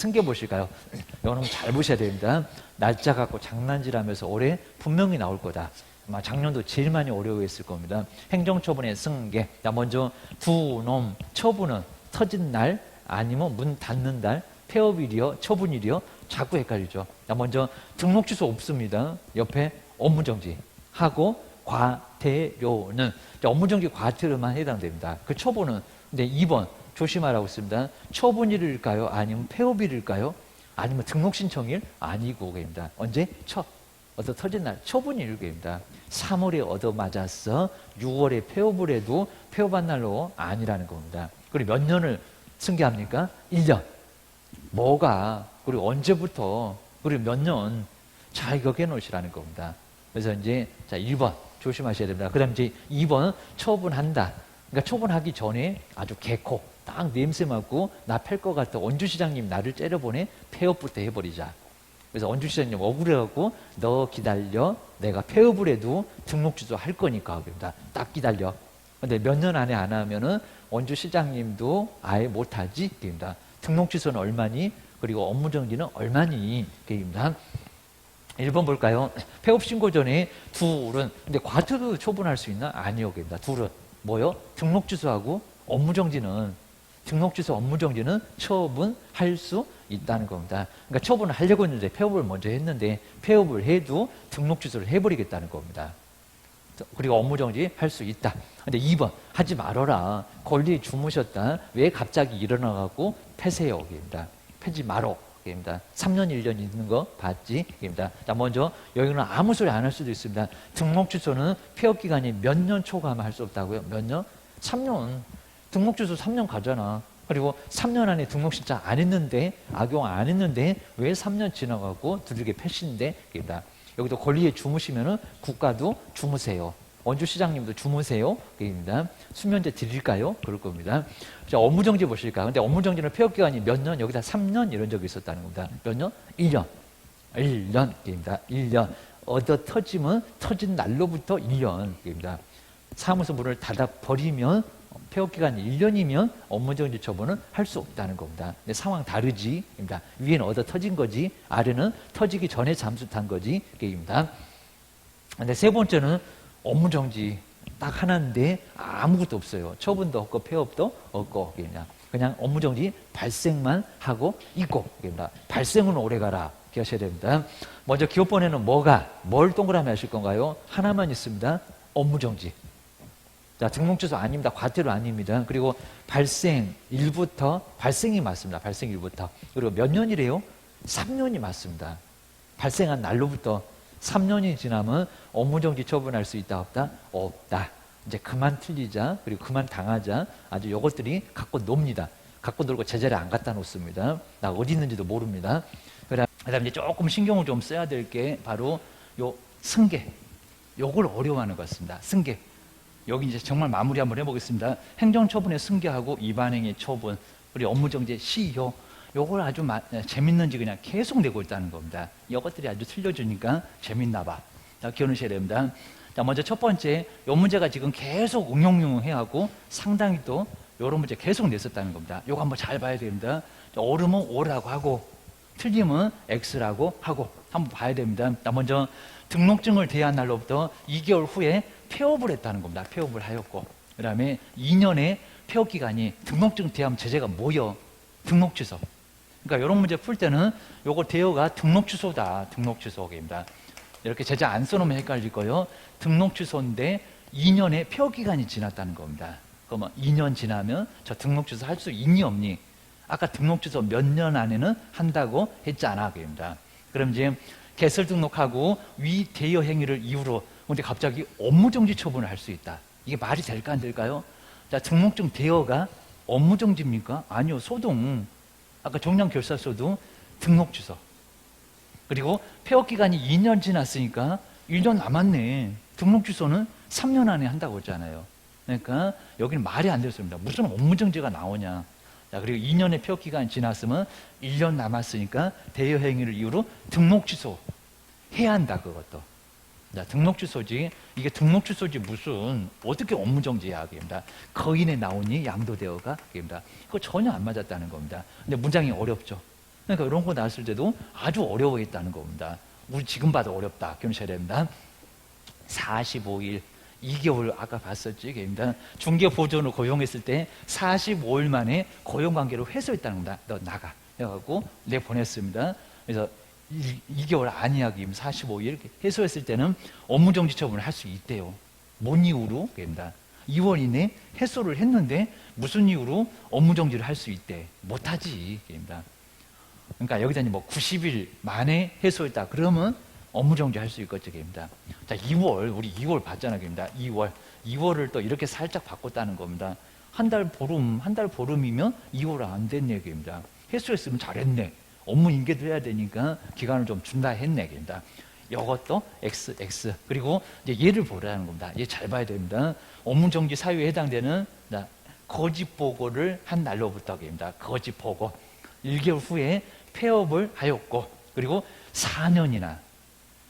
승계 보실까요? 이건 한번 잘 보셔야 됩니다. 날짜 갖고 장난질하면서 올해 분명히 나올 거다. 아마 작년도 제일 많이 어려워했을 겁니다. 행정처분의 승계. 자, 먼저 두놈 처분은 터진 날 아니면 문 닫는 날, 폐업일이요, 처분일이요. 자꾸 헷갈리죠. 자, 먼저 등록 취소 없습니다. 옆에 업무정지 하고 과태료는 업무정지 과태료만 해당됩니다. 그 처분은 근데 2번 조심하라고 했습니다. 처분일일까요? 아니면 폐업일일까요? 아니면 등록신청일? 아니고 그입니다. 언제? 얻어 터진 날 처분일 그입니다. 3월에 얻어 맞았어. 6월에 폐업을 해도 폐업한 날로 아니라는 겁니다. 그리고 몇 년을 승계합니까? 1년. 뭐가 그리고 언제부터 그리고 몇 년 잘 기억해 놓으시라는 겁니다. 그래서 이제 자 1번 조심하셔야 됩니다. 그 다음 이제 2번 처분한다. 그러니까 처분하기 전에 아주 개코 딱 냄새 맡고 나 팰 것 같아. 원주시장님 나를 째려보내. 폐업부터 해버리자. 그래서 원주시장님 억울해갖고 너 기다려. 내가 폐업을 해도 등록 취소 할 거니까. 그럽니다. 딱 기다려. 근데 몇 년 안에 안 하면은 원주시장님도 아예 못하지. 그럽니다. 등록 취소는 얼마니? 그리고 업무정지는 얼마니? 그럽니다. 1번 볼까요? 폐업 신고 전에 둘은 근데 과태료 처분할 수 있나? 아니요. 그럽니다. 둘은 뭐요? 등록 취소하고 업무정지는 등록 취소 업무정지는 처분할 수 있다는 겁니다. 그러니까 처분을 하려고 했는데 폐업을 먼저 했는데 폐업을 해도 등록 취소를 해버리겠다는 겁니다. 그리고 업무정지 할 수 있다. 근데 2번 하지 말아라. 권리에 주무셨다. 왜 갑자기 일어나갖고 패세요. 입니다. 패지 말어. 입니다. 3년 1년 있는 거 봤지? 입니다. 자, 먼저 여기는 아무 소리 안 할 수도 있습니다. 등록 취소는 폐업 기간이 몇 년 초과하면 할 수 없다고요? 몇 년? 3년. 등록 취소 3년 가잖아. 그리고 3년 안에 등록 신청 안 했는데 악용 안 했는데 왜 3년 지나가고 두들겨 패시는데? 입니다. 여기도 권리에 주무시면은 국가도 주무세요. 원주시장님도 주무세요. 입니다. 수면제 드릴까요? 그럴 겁니다. 자, 업무정지 보실까요? 근데 업무정지는 폐업기간이 몇 년? 여기다 3년 이런 적이 있었다는 겁니다. 몇 년? 1년. 1년입니다. 1년. 얻어 터지면 터진 날로부터 1년입니다. 사무소 문을 닫아버리면 폐업기간이 1년이면 업무정지 처분은 할 수 없다는 겁니다. 근데 상황 다르지. 입니다. 위에는 얻어 터진 거지. 아래는 터지기 전에 잠수탄 거지. 입니다. 근데 세 번째는 업무정지 딱 하나인데 아무것도 없어요. 처분도 없고 폐업도 없고 그냥 업무정지 발생만 하고 있고 발생은 오래가라 기억하셔야 됩니다. 먼저 기업번에는 뭘 동그라미 하실 건가요? 하나만 있습니다. 업무정지. 자, 등록 취소 아닙니다. 과태료 아닙니다. 그리고 발생일부터 발생이 맞습니다. 발생일부터. 그리고 몇 년이래요? 3년이 맞습니다. 발생한 날로부터 3년이 지나면 업무정지 처분할 수 있다 없다? 없다. 이제 그만 틀리자. 그리고 그만 당하자. 아주 요것들이 갖고 놉니다. 갖고 놀고 제자리에 안 갖다 놓습니다. 나 어디 있는지도 모릅니다. 그다음에 이제 조금 신경을 좀 써야 될 게 바로 요 승계. 요걸 어려워하는 것 같습니다. 승계. 여기 이제 정말 마무리 한번 해보겠습니다. 행정처분의 승계하고 위반행위 처분, 그리고 업무정지 시효. 요걸 아주 재밌는지 그냥 계속 내고 있다는 겁니다. 이것들이 아주 틀려주니까 재밌나 봐. 자, 기억하셔야 됩니다. 자, 먼저 첫 번째, 요 문제가 지금 계속 응용해하고 상당히 또 요런 문제 계속 냈었다는 겁니다. 요거 한번 잘 봐야 됩니다. 자, 옳으면 O라고 하고, 틀리면 X라고 하고, 한번 봐야 됩니다. 자, 먼저 등록증을 대한 날로부터 2개월 후에 폐업을 했다는 겁니다. 폐업을 하였고, 그 다음에 2년의 폐업 기간이 등록증 대항 제재가 뭐여? 등록 취소. 그러니까 이런 문제 풀 때는 요거 대여가 등록 취소다. 등록 취소입니다. 이렇게 제재 안 써놓으면 헷갈릴 거예요. 등록 취소인데 2년의 폐업 기간이 지났다는 겁니다. 그러면 2년 지나면 저 등록 취소 할 수 있니 없니? 아까 등록 취소 몇 년 안에는 한다고 했잖아. 그입니다. 그럼 이제 개설 등록하고 위 대여 행위를 이유로 근데 갑자기 업무정지 처분을 할 수 있다. 이게 말이 될까 안 될까요? 자, 등록증 대여가 업무정지입니까? 아니요. 소동. 아까 정량결사서도 등록 취소. 그리고 폐업 기간이 2년 지났으니까 1년 남았네. 등록 취소는 3년 안에 한다고 했잖아요. 그러니까 여기는 말이 안 됐습니다. 무슨 업무정지가 나오냐. 자, 그리고 2년의 폐업 기간이 지났으면 1년 남았으니까 대여 행위를 이유로 등록 취소 해야 한다. 그것도. 자, 등록 취소지. 이게 등록 취소지 무슨 어떻게 업무정지야. 그입니다. 거인에 나오니 양도대여가. 그입니다. 그거 전혀 안 맞았다는 겁니다. 근데 문장이 어렵죠. 그러니까 이런 거 나왔을 때도 아주 어려워했다는 겁니다. 우리 지금 봐도 어렵다. 기억하셔야 됩니다. 45일, 2개월 아까 봤었지. 그러니까 중개보조원을 고용했을 때 45일 만에 고용관계를 회수했다는 겁니다. 너 나가. 해가지고 내보냈습니다. 그래서 2개월 아니야. 45일 해소했을 때는 업무정지 처분을 할 수 있대요. 뭔 이유로? 그럽니다. 2월 이내 해소를 했는데 무슨 이유로 업무정지를 할 수 있대? 못하지. 그럽니다. 그러니까 여기다 뭐 90일 만에 해소했다. 그러면 업무정지 할 수 있겠죠. 그럽니다. 자, 2월, 우리 2월 봤잖아. 그럽니다. 2월을 또 이렇게 살짝 바꿨다는 겁니다. 한 달 보름이면 2월 안 됐네. 그럽니다. 해소했으면 잘했네. 업무 인계도 해야 되니까 기간을 좀 준다 했네. 그럽니다. 이것도 X. 그리고 이제 얘를 보라는 겁니다. 얘 잘 봐야 됩니다. 업무정지 사유에 해당되는 거짓 보고를 한 날로부터 그럽니다. 거짓 보고. 1개월 후에 폐업을 하였고, 그리고 4년이나,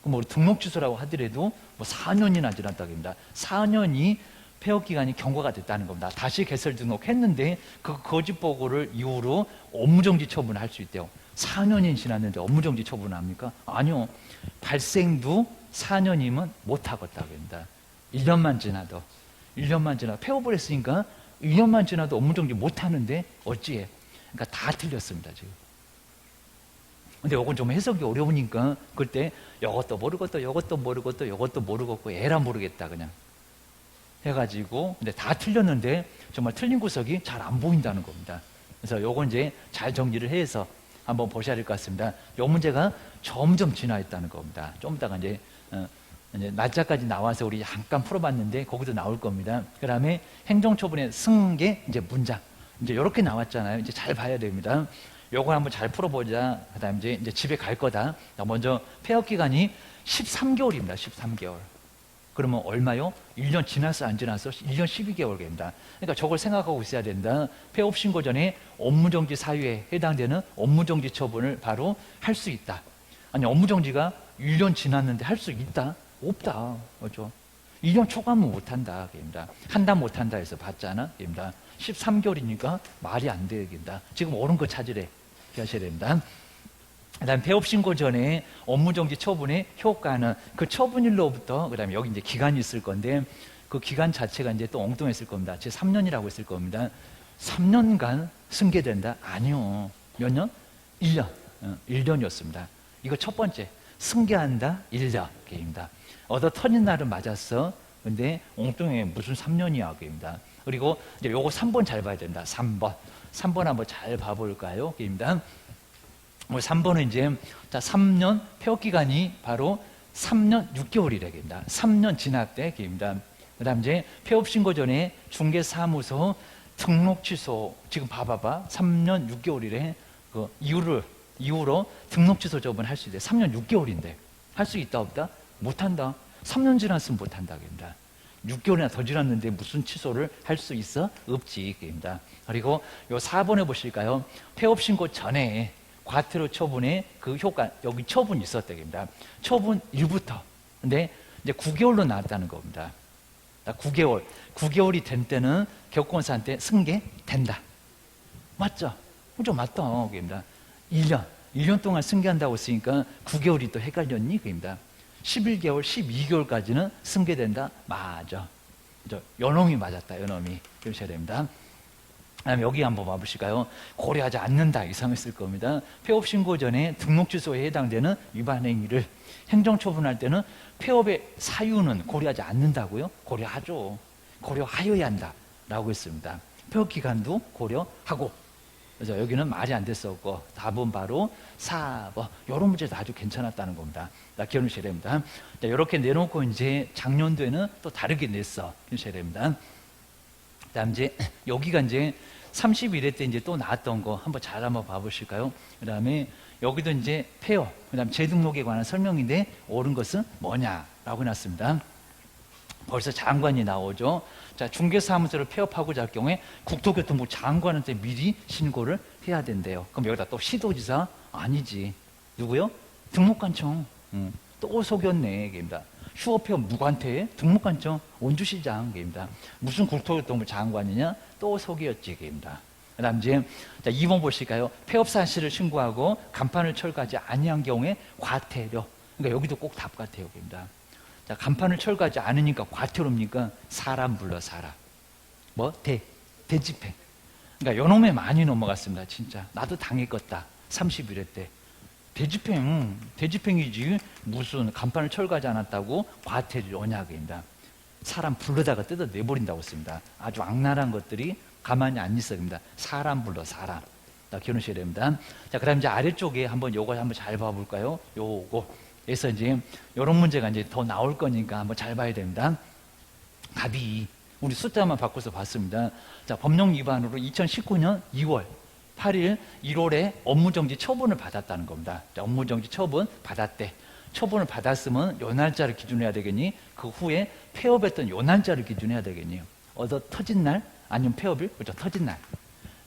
뭐 등록 취소라고 하더라도 뭐 4년이나 지났다고 합니다. 4년이 폐업 기간이 경과가 됐다는 겁니다. 다시 개설 등록했는데 그 거짓 보고를 이후로 업무정지 처분을 할 수 있대요. 4년이 지났는데 업무정지 처분을 합니까? 아니요. 발생도 4년이면 못하겠다고 합니다. 1년만 지나도 폐업을 했으니까 1년만 지나도 업무정지 못하는데 어찌해? 그러니까 다 틀렸습니다, 지금. 근데 요건 좀 해석이 어려우니까 그때 요것도 모르겠고 에라 모르겠다 그냥 해가지고 근데 다 틀렸는데 정말 틀린 구석이 잘 안 보인다는 겁니다. 그래서 요건 이제 잘 정리를 해서 한번 보셔야 될 것 같습니다. 요 문제가 점점 진화했다는 겁니다. 좀 이따가 이제 날짜까지 나와서 우리 잠깐 풀어봤는데 거기도 나올 겁니다. 그 다음에 행정처분의 승계 이제 문장 이제 이렇게 나왔잖아요. 이제 잘 봐야 됩니다. 요걸 한번 잘 풀어보자. 그 다음 이제 집에 갈 거다. 먼저 폐업 기간이 13개월입니다. 13개월. 그러면 얼마요? 1년 지났어, 안 지났어? 1년 12개월입니다. 그러니까 저걸 생각하고 있어야 된다. 폐업 신고 전에 업무정지 사유에 해당되는 업무정지 처분을 바로 할 수 있다. 아니, 업무정지가 1년 지났는데 할 수 있다? 없다. 그렇죠? 1년 초과하면 못한다. 그럽니다. 한다 못한다 해서 봤잖아. 그럽니다. 13개월이니까 말이 안 되겠다. 지금 옳은 거 찾으래. 하셔야 됩니다. 그 다음 폐업 신고 전에 업무정지 처분의 효과는 그 처분일로부터 그 다음에 여기 이제 기간이 있을 건데 그 기간 자체가 이제 또 엉뚱했을 겁니다. 제 3년이라고 했을 겁니다. 3년간 승계된다? 아니요. 몇 년? 1년. 1년이었습니다. 이거 첫 번째. 승계한다? 1년. 게임입니다. 얻어 터진 날은 맞았어. 근데 엉뚱해. 무슨 3년이야. 게임입니다. 그리고 이제 요거 3번 잘 봐야 된다. 3번. 3번 한번 잘 봐볼까요? 게임입니다. 3번은 이제, 자, 3년 폐업 기간이 바로 3년 6개월이랍니다. 3년 지났대, 게임입니다. 그 다음 이제 폐업 신고 전에 중개사무소 등록 취소, 지금 봐봐봐. 3년 6개월이래. 그 이후로 등록 취소 처분 할 수 있대. 3년 6개월인데. 할 수 있다, 없다? 못한다. 3년 지났으면 못한다, 게임입니다. 6개월이나 더 지났는데 무슨 취소를 할 수 있어? 없지, 게임입니다. 그리고 요 4번에 보실까요? 폐업 신고 전에 과태료 처분의 그 효과, 여기 처분이 있었다입니다. 처분 일부터. 근데 이제 9개월로 나왔다는 겁니다. 9개월이 된 때는 교권사한테 승계된다. 맞죠? 좀 맞다. 그입니다. 1년 동안 승계한다고 했으니까 9개월이 또 헷갈렸니? 그입니다. 11개월, 12개월까지는 승계된다. 맞아. 연놈이 맞았다. 연놈이. 그러셔야 됩니다. 다음에 여기 한번 봐보실까요? 고려하지 않는다 이상했을 겁니다. 폐업 신고 전에 등록 취소에 해당되는 위반 행위를 행정처분할 때는 폐업의 사유는 고려하지 않는다고요? 고려하죠. 고려하여야 한다라고 했습니다. 폐업 기간도 고려하고. 그래서 여기는 말이 안 됐었고 답은 바로 4번. 이런 문제도 아주 괜찮았다는 겁니다. 기억하셔야 됩니다. 자, 이렇게 내놓고 이제 작년도에는 또 다르게 냈어. 기억하셔야 됩니다. 그다음 이제 여기가 이제 31회 때 이제 또 나왔던 거 한번 봐보실까요? 그다음에 여기도 이제 폐업, 그다음 재등록에 관한 설명인데 옳은 것은 뭐냐라고 해놨습니다. 벌써 장관이 나오죠. 자, 중개사무소를 폐업하고자 할 경우에 국토교통부 장관한테 미리 신고를 해야 된대요. 그럼 여기다 또 시도지사 아니지. 누구요? 등록관청. 또 속였네. 얘기입니다. 휴업폐업 누구한테 해? 등록관청 원주시장. 얘기입니다. 무슨 국토교통부 장관이냐? 또 속였지. 얘기입니다. 그다음 이제 자, 2번 보실까요? 폐업 사실을 신고하고 간판을 철거하지 아니한 경우에 과태료. 그러니까 여기도 꼭 답 같아요, 여기입니다. 자, 간판을 철거하지 않으니까 과태료입니까? 사람 불러 사람. 뭐 대집행. 그러니까 요놈에 많이 넘어갔습니다, 진짜. 나도 당했겠다. 31회 때. 대집행이지 무슨 간판을 철거하지 않았다고 과태료를 언약입니다. 사람 불러다가 뜯어 내버린다고 했습니다. 아주 악랄한 것들이 가만히 안 있어야 됩니다. 사람 불러 사람. 자, 기억하셔야 됩니다. 자, 그다음 이제 아래쪽에 요거 한번 잘 봐볼까요? 요거에서 이제 요런 문제가 이제 더 나올 거니까 한번 잘 봐야 됩니다. 답이 우리 숫자만 바꿔서 봤습니다. 자, 법령 위반으로 2019년 2월 8일 1월에 업무정지 처분을 받았다는 겁니다. 자, 업무정지 처분 받았대. 처분을 받았으면 요 날짜를 기준해야 되겠니? 그 후에 폐업했던 요 날짜를 기준해야 되겠니? 얻어 터진 날 아니면 폐업일? 그렇죠, 터진 날.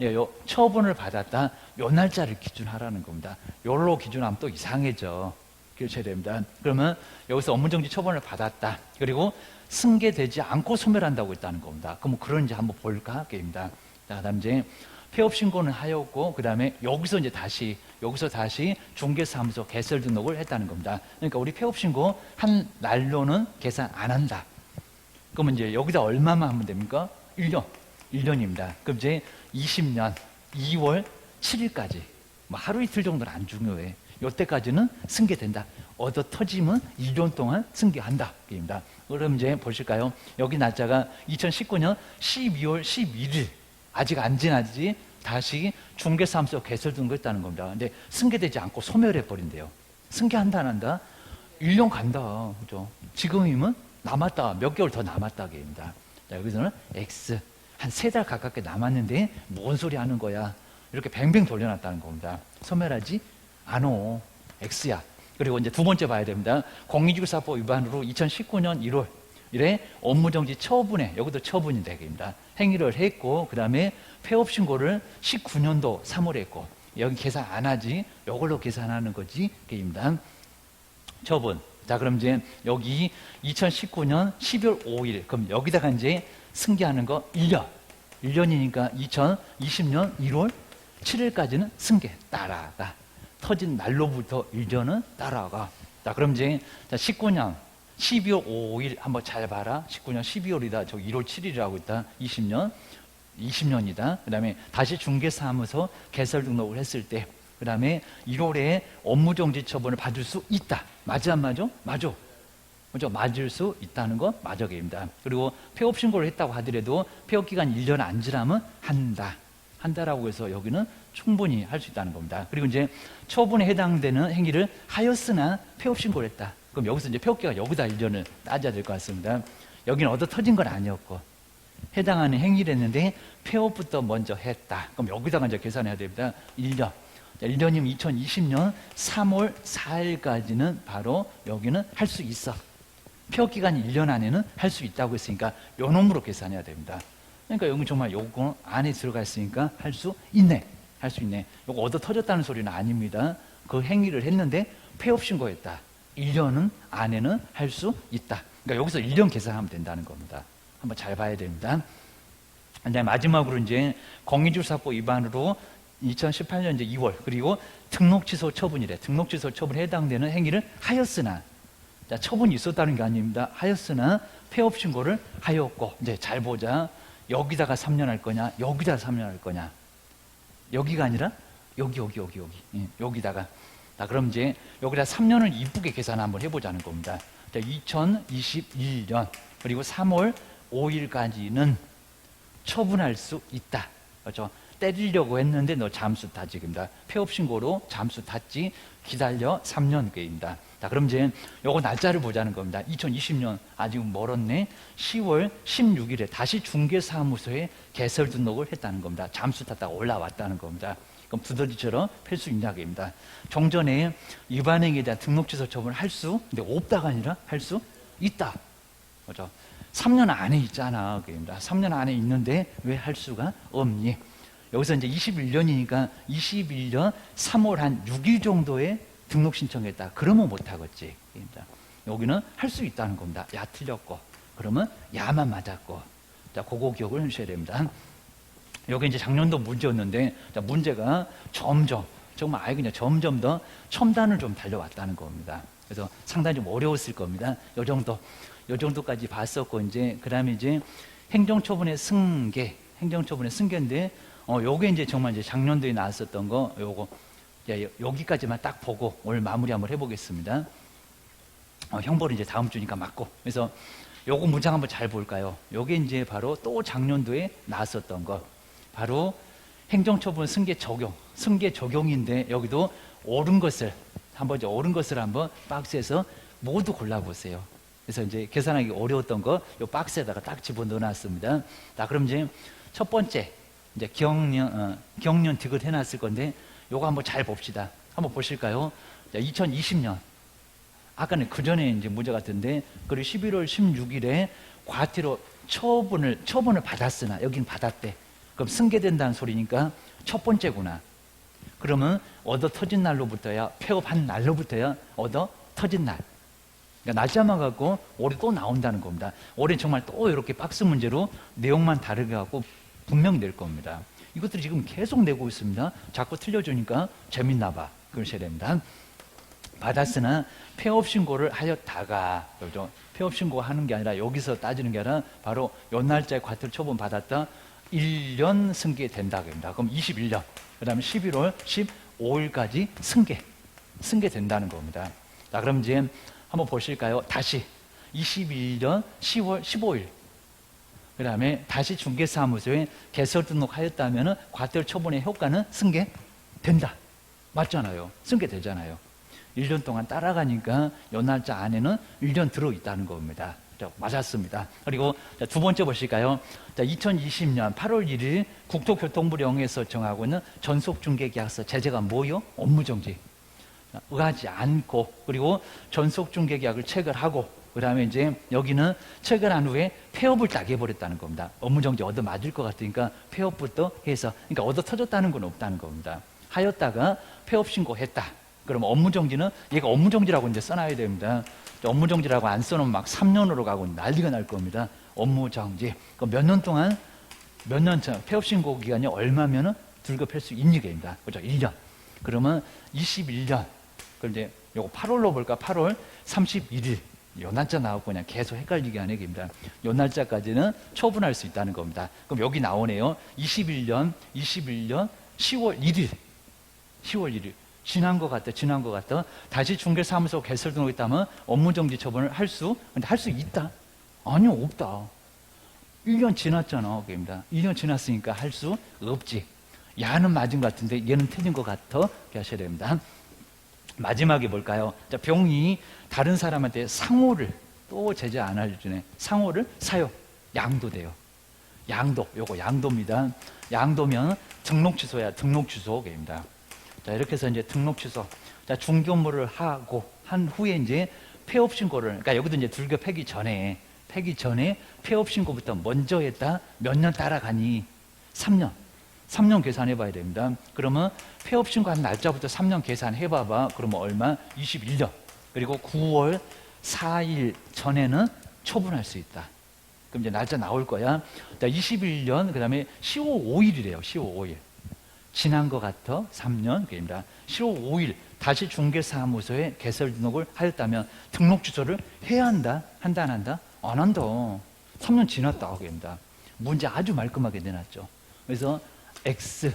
예, 요 처분을 받았다. 요 날짜를 기준하라는 겁니다. 요로 기준하면 또 이상해져. 그러셔야 됩니다. 그러면 여기서 업무정지 처분을 받았다. 그리고 승계되지 않고 소멸한다고 했다는 겁니다. 그럼 그런지 한번 볼까? 게임입니다. 자, 그다음 이제 폐업 신고는 하였고, 그 다음에 여기서 다시 중개사무소 개설 등록을 했다는 겁니다. 그러니까 우리 폐업 신고 한 날로는 계산 안 한다. 그러면 이제 여기다 얼마만 하면 됩니까? 1년입니다. 그럼 이제 20년 2월 7일까지, 뭐 하루 이틀 정도는 안 중요해. 이때까지는 승계된다. 얻어 터지면 1년 동안 승계한다. 입니다. 그럼 이제 보실까요? 여기 날짜가 2019년 12월 11일. 아직 안 지나지 다시 중개사무소 개설 등록했다는 겁니다. 근데 승계되지 않고 소멸해 버린대요. 승계한다 안 한다? 1년 간다. 그죠? 지금이면 남았다. 몇 개월 더 남았다. 입니다. 자, 여기서는 X. 한 3달 가깝게 남았는데 뭔 소리 하는 거야. 이렇게 뱅뱅 돌려놨다는 겁니다. 소멸하지 않어. X야. 그리고 이제 두 번째 봐야 됩니다. 공인중개사법 위반으로 2019년 1월 이래 업무정지 처분에, 여기도 처분이 되겠습니다. 행위를 했고, 그 다음에 폐업 신고를 19년도 3월에 했고, 여기 계산 안 하지, 이걸로 계산하는 거지, 게임입니다. 처분. 자, 그럼 이제 여기 2019년 12월 5일, 그럼 여기다가 이제 승계하는 거 1년. 1년이니까 2020년 1월 7일까지는 승계 따라가. 터진 날로부터 1년은 따라가. 자, 그럼 이제 19년 12월 5일 한번 잘 봐라. 19년 12월이다. 저 1월 7일이라고 있다. 20년이다. 그 다음에 다시 중개사무소 개설 등록을 했을 때, 그 다음에 1월에 업무정지 처분을 받을 수 있다. 맞아 안 맞아? 맞아. 그죠? 맞을 수 있다는 건 맞아입니다. 그리고 폐업 신고를 했다고 하더라도 폐업 기간 1년 안 지나면 한다라고 해서 여기는 충분히 할 수 있다는 겁니다. 그리고 이제 처분에 해당되는 행위를 하였으나 폐업 신고를 했다. 그럼 여기서 이제 폐업기가 여기다 1년을 따져야 될 것 같습니다. 여기는 얻어 터진 건 아니었고 해당하는 행위를 했는데 폐업부터 먼저 했다. 그럼 여기다가 이제 계산해야 됩니다. 1년. 1년이면 2020년 3월 4일까지는 바로 여기는 할 수 있어. 폐업기간 1년 안에는 할 수 있다고 했으니까 요 놈으로 계산해야 됩니다. 그러니까 여기 정말 요거 안에 들어가 있으니까 할 수 있네. 할 수 있네. 요거 얻어 터졌다는 소리는 아닙니다. 그 행위를 했는데 폐업 신고했다. 1년 안에는 할 수 있다. 그러니까 여기서 1년 계산하면 된다는 겁니다. 한번 잘 봐야 됩니다. 이제 마지막으로 이제 공인중개사법 위반으로 2018년 이제 2월 그리고 등록 취소 처분이래. 등록 취소 처분에 해당되는 행위를 하였으나, 자, 처분이 있었다는 게 아닙니다. 하였으나 폐업 신고를 하였고, 이제 잘 보자. 여기다가 3년 할 거냐, 여기다가 3년 할 거냐. 여기가 아니라 여기. 예, 여기다가. 자, 그럼 이제 여기다 3년을 이쁘게 계산 한번 해보자는 겁니다. 자, 2021년 그리고 3월 5일까지는 처분할 수 있다. 그렇죠? 때리려고 했는데 너 잠수 타지입니다. 폐업 신고로 잠수 탔지. 기다려 3년 게입니다. 자, 그럼 이제 요거 날짜를 보자는 겁니다. 2020년 아직 멀었네. 10월 16일에 다시 중개사무소에 개설 등록을 했다는 겁니다. 잠수 탔다가 올라왔다는 겁니다. 그럼 두더지처럼 팰 수 있냐입니다. 종전에 위반행위에 대한 등록 취소 처분을 할 수, 근데 없다가 아니라 할 수 있다. 그렇죠? 3년 안에 있잖아. 그입니다. 3년 안에 있는데 왜 할 수가 없니? 여기서 이제 21년이니까 21년 3월 한 6일 정도에 등록 신청했다. 그러면 못 하겠지. 여기는 할 수 있다는 겁니다. 야, 틀렸고. 그러면 야만 맞았고. 자, 그거 기억을 하셔야 됩니다. 여기 이제 작년도 문제였는데, 자, 문제가 점점, 정말 아예 그냥 점점 더 첨단을 좀 달려왔다는 겁니다. 그래서 상당히 좀 어려웠을 겁니다. 요 정도까지 봤었고, 이제, 그 다음에 이제 행정처분의 행정처분의 승계인데, 요게 이제 정말 이제 작년도에 나왔었던 거, 요거, 여기까지만 딱 보고 오늘 마무리 한번 해보겠습니다. 형벌은 이제 다음 주니까 맞고. 그래서 요거 문장 한번 잘 볼까요? 요게 이제 바로 또 작년도에 나왔었던 거. 바로 행정처분 승계 적용인데, 여기도 옳은 것을 한번 박스에서 모두 골라보세요. 그래서 이제 계산하기 어려웠던 거 요 박스에다가 딱 집어넣어 놨습니다. 자, 그럼 이제 첫 번째, 이제 기억년 득을 해놨을 건데, 요거 한번 잘 봅시다. 한번 보실까요? 자, 2020년. 아까는 그 전에 이제 문제 같은데, 그리고 11월 16일에 과태료 처분을 받았으나, 여긴 받았대. 그럼 승계된다는 소리니까 첫 번째구나. 그러면 얻어 터진 날로부터야, 폐업한 날로부터야 얻어 터진 날. 그러니까 날짜만 갖고 올해 또 나온다는 겁니다. 올해 정말 또 이렇게 박스 문제로 내용만 다르게 갖고 분명히 낼 겁니다. 이것들이 지금 계속 내고 있습니다. 자꾸 틀려주니까 재밌나 봐. 그러셔야 됩니다. 받았으나 폐업 신고를 하였다가, 그렇죠? 폐업 신고하는 게 아니라 여기서 따지는 게 아니라 바로 요 날짜에 과태료 처분 받았다 1년 승계된다 그럽니다. 그럼 21년, 그 다음에 11월 15일까지 승계된다는 겁니다. 자, 그럼 이제 한번 보실까요? 다시 21년 10월 15일, 그 다음에 다시 중개사무소에 개설 등록하였다면 과태료 처분의 효과는 승계된다. 맞잖아요. 승계되잖아요. 1년 동안 따라가니까 요 날짜 안에는 1년 들어있다는 겁니다. 자, 맞았습니다. 그리고 두 번째 보실까요? 자, 2020년 8월 1일 국토교통부령에서 정하고 있는 전속중개계약서 제재가 뭐요? 업무정지. 의하지 않고, 그리고 전속중개계약을 체결하고, 그 다음에 이제 여기는 체결한 후에 폐업을 딱 해버렸다는 겁니다. 업무정지 얻어 맞을 것 같으니까 폐업부터 해서, 그러니까 얻어 터졌다는 건 없다는 겁니다. 하였다가 폐업 신고했다. 그럼 업무정지는 얘가 업무정지라고 이제 써놔야 됩니다. 업무정지라고 안 써놓으면 막 3년으로 가고 난리가 날 겁니다. 업무정지. 그럼 몇 년 동안, 몇 년 차, 폐업신고 기간이 얼마면은 불급할 수 있는 게입니다. 그죠? 1년. 그러면 21년. 그럼 이제 요거 8월로 볼까? 8월 31일. 요 날짜 나오고 그냥 계속 헷갈리게 하는 얘기입니다. 요 날짜까지는 처분할 수 있다는 겁니다. 그럼 여기 나오네요. 21년 10월 1일. 10월 1일. 지난 것 같다. 다시 중개사무소 개설 등록했다면 업무정지 처분을 근데 할 수 있다? 아니요, 없다. 1년 지났잖아. 그입니다. 1년 지났으니까 할 수 없지. 야는 맞은 것 같은데 얘는 틀린 것 같아. 이렇게 하셔야 됩니다. 마지막에 뭘까요? 자, 병이 다른 사람한테 상호를 또 제재 안 알려주네. 상호를 사용, 양도돼요. 요거 양도입니다. 양도면 등록 취소야, 등록 취소입니다. 자, 이렇게 해서 이제 등록 취소. 자, 중개업무를 하고 한 후에 이제 폐업 신고를, 그러니까 여기도 이제 불교 폐기 전에 폐업 신고부터 먼저 했다. 몇 년 따라가니? 3년 계산해 봐야 됩니다. 그러면 폐업 신고한 날짜부터 3년 계산해 봐봐. 그러면 얼마? 21년. 그리고 9월 4일 전에는 처분할 수 있다. 그럼 이제 날짜 나올 거야. 자, 21년, 그 다음에 10월 5일이래요. 10월 5일. 지난 것 같아. 3년. 그입니다. 10월 5일 다시 중개사무소에 개설 등록을 하였다면 등록 취소를 해야 한다? 한다, 안 한다? 안 한다. 3년 지났다. 그입니다. 문제 아주 말끔하게 내놨죠. 그래서 X.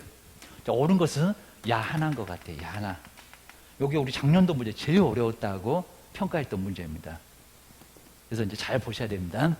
자, 옳은 것은 야한한 것 같아. 야하나. 여기 우리 작년도 문제 제일 어려웠다고 평가했던 문제입니다. 그래서 이제 잘 보셔야 됩니다.